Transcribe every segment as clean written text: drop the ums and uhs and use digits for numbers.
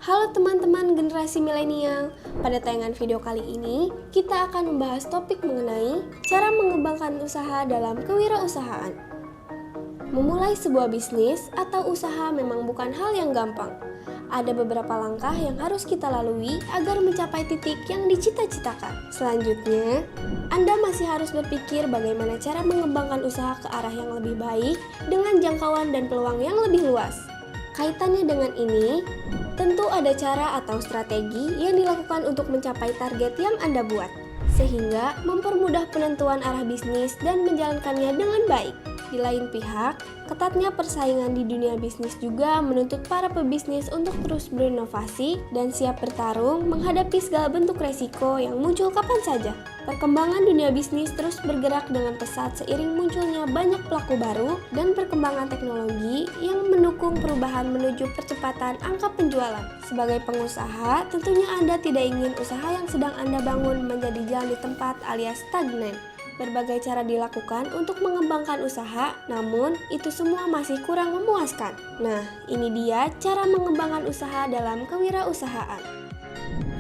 Halo teman-teman generasi milenial, pada tayangan video kali ini kita akan membahas topik mengenai cara mengembangkan usaha dalam kewirausahaan. Memulai sebuah bisnis atau usaha memang bukan hal yang gampang. Ada beberapa langkah yang harus kita lalui agar mencapai titik yang dicita-citakan. Selanjutnya, Anda masih harus berpikir bagaimana cara mengembangkan usaha ke arah yang lebih baik dengan jangkauan dan peluang yang lebih luas. Kaitannya dengan ini, tentu ada cara atau strategi yang dilakukan untuk mencapai target yang Anda buat, sehingga mempermudah penentuan arah bisnis dan menjalankannya dengan baik. Di lain pihak, ketatnya persaingan di dunia bisnis juga menuntut para pebisnis untuk terus berinovasi dan siap bertarung menghadapi segala bentuk resiko yang muncul kapan saja. Perkembangan dunia bisnis terus bergerak dengan pesat seiring munculnya banyak pelaku baru dan perkembangan teknologi yang mendukung perubahan menuju percepatan angka penjualan. Sebagai pengusaha, tentunya Anda tidak ingin usaha yang sedang Anda bangun menjadi jalan di tempat alias stagnan. Berbagai cara dilakukan untuk mengembangkan usaha, namun itu semua masih kurang memuaskan. Nah, ini dia cara mengembangkan usaha dalam kewirausahaan.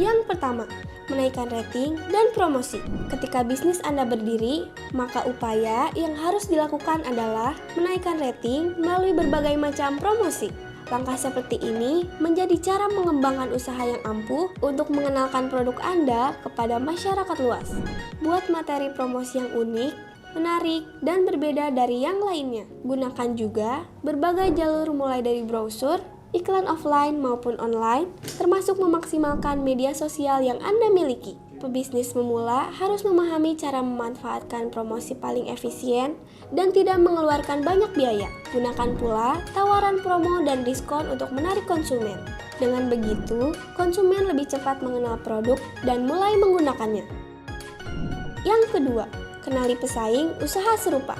Yang pertama, menaikkan rating dan promosi. Ketika bisnis Anda berdiri, maka upaya yang harus dilakukan adalah menaikkan rating melalui berbagai macam promosi. Langkah seperti ini menjadi cara mengembangkan usaha yang ampuh untuk mengenalkan produk Anda kepada masyarakat luas. Buat materi promosi yang unik, menarik, dan berbeda dari yang lainnya. Gunakan juga berbagai jalur mulai dari brosur, iklan offline maupun online, termasuk memaksimalkan media sosial yang Anda miliki. Pebisnis memula harus memahami cara memanfaatkan promosi paling efisien dan tidak mengeluarkan banyak biaya. Gunakan pula tawaran promo dan diskon untuk menarik konsumen. Dengan begitu, konsumen lebih cepat mengenal produk dan mulai menggunakannya. Yang kedua, kenali pesaing usaha serupa.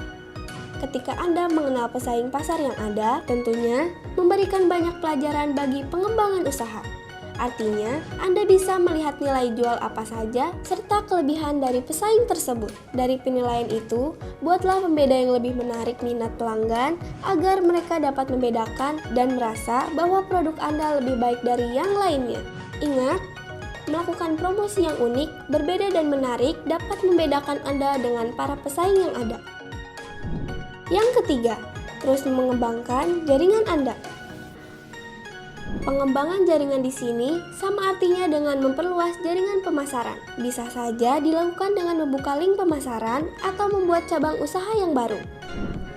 Ketika Anda mengenal pesaing pasar yang ada, tentunya memberikan banyak pelajaran bagi pengembangan usaha. Artinya, Anda bisa melihat nilai jual apa saja serta kelebihan dari pesaing tersebut. Dari penilaian itu, buatlah pembeda yang lebih menarik minat pelanggan agar mereka dapat membedakan dan merasa bahwa produk Anda lebih baik dari yang lainnya. Ingat, melakukan promosi yang unik, berbeda dan menarik dapat membedakan Anda dengan para pesaing yang ada. Yang ketiga, terus mengembangkan jaringan Anda. Pengembangan jaringan di sini sama artinya dengan memperluas jaringan pemasaran. Bisa saja dilakukan dengan membuka link pemasaran atau membuat cabang usaha yang baru.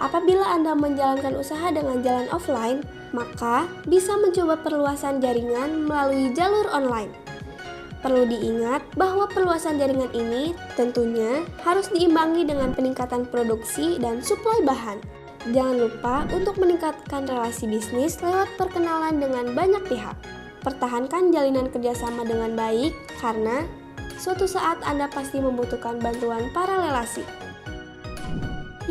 Apabila Anda menjalankan usaha dengan jalan offline, maka bisa mencoba perluasan jaringan melalui jalur online. Perlu diingat bahwa perluasan jaringan ini tentunya harus diimbangi dengan peningkatan produksi dan suplai bahan. Jangan lupa untuk meningkatkan relasi bisnis lewat perkenalan dengan banyak pihak. Pertahankan jalinan kerjasama dengan baik karena suatu saat Anda pasti membutuhkan bantuan para relasi.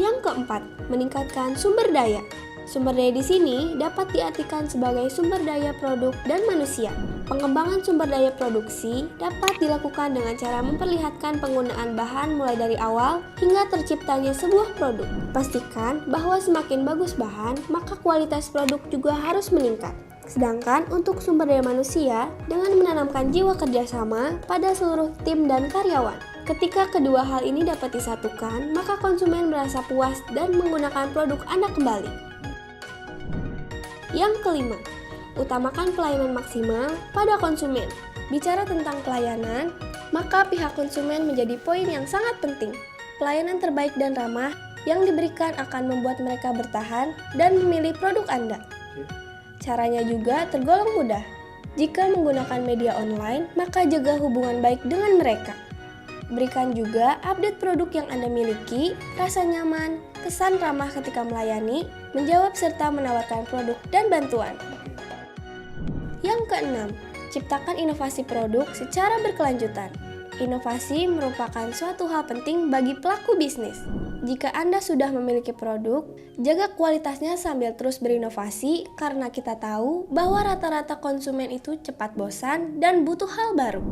Yang keempat, meningkatkan sumber daya. Sumber daya di sini dapat diartikan sebagai sumber daya produk dan manusia. Pengembangan sumber daya produksi dapat dilakukan dengan cara memperlihatkan penggunaan bahan mulai dari awal hingga terciptanya sebuah produk. Pastikan bahwa semakin bagus bahan, maka kualitas produk juga harus meningkat. Sedangkan untuk sumber daya manusia, dengan menanamkan jiwa kerjasama pada seluruh tim dan karyawan. Ketika kedua hal ini dapat disatukan, maka konsumen merasa puas dan menggunakan produk Anda kembali. Yang kelima, utamakan pelayanan maksimal pada konsumen. Bicara tentang pelayanan, maka pihak konsumen menjadi poin yang sangat penting. Pelayanan terbaik dan ramah yang diberikan akan membuat mereka bertahan dan memilih produk Anda. Caranya juga tergolong mudah. Jika menggunakan media online, maka jaga hubungan baik dengan mereka. Berikan juga update produk yang Anda miliki, rasa nyaman, kesan ramah ketika melayani, menjawab serta menawarkan produk dan bantuan. Yang keenam, ciptakan inovasi produk secara berkelanjutan. Inovasi merupakan suatu hal penting bagi pelaku bisnis. Jika Anda sudah memiliki produk, jaga kualitasnya sambil terus berinovasi karena kita tahu bahwa rata-rata konsumen itu cepat bosan dan butuh hal baru.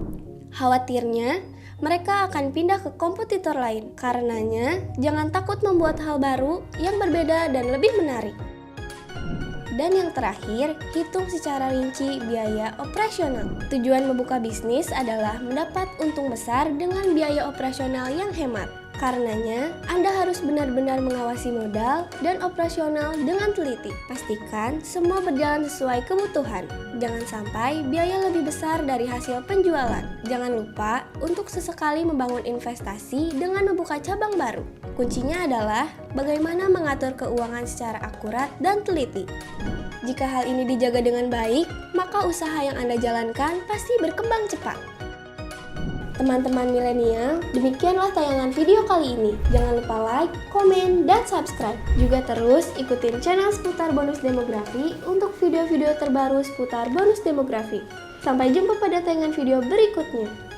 Khawatirnya, mereka akan pindah ke kompetitor lain. Karenanya, jangan takut membuat hal baru yang berbeda dan lebih menarik. Dan yang terakhir, hitung secara rinci biaya operasional. Tujuan membuka bisnis adalah mendapat untung besar dengan biaya operasional yang hemat. Karenanya, Anda harus benar-benar mengawasi modal dan operasional dengan teliti. Pastikan semua berjalan sesuai kebutuhan. Jangan sampai biaya lebih besar dari hasil penjualan. Jangan lupa untuk sesekali membangun investasi dengan membuka cabang baru. Kuncinya adalah bagaimana mengatur keuangan secara akurat dan teliti. Jika hal ini dijaga dengan baik, maka usaha yang Anda jalankan pasti berkembang cepat. Teman-teman milenial, demikianlah tayangan video kali ini. Jangan lupa like, komen, dan subscribe. Juga terus ikutin channel seputar bonus demografi untuk video-video terbaru seputar bonus demografi. Sampai jumpa pada tayangan video berikutnya.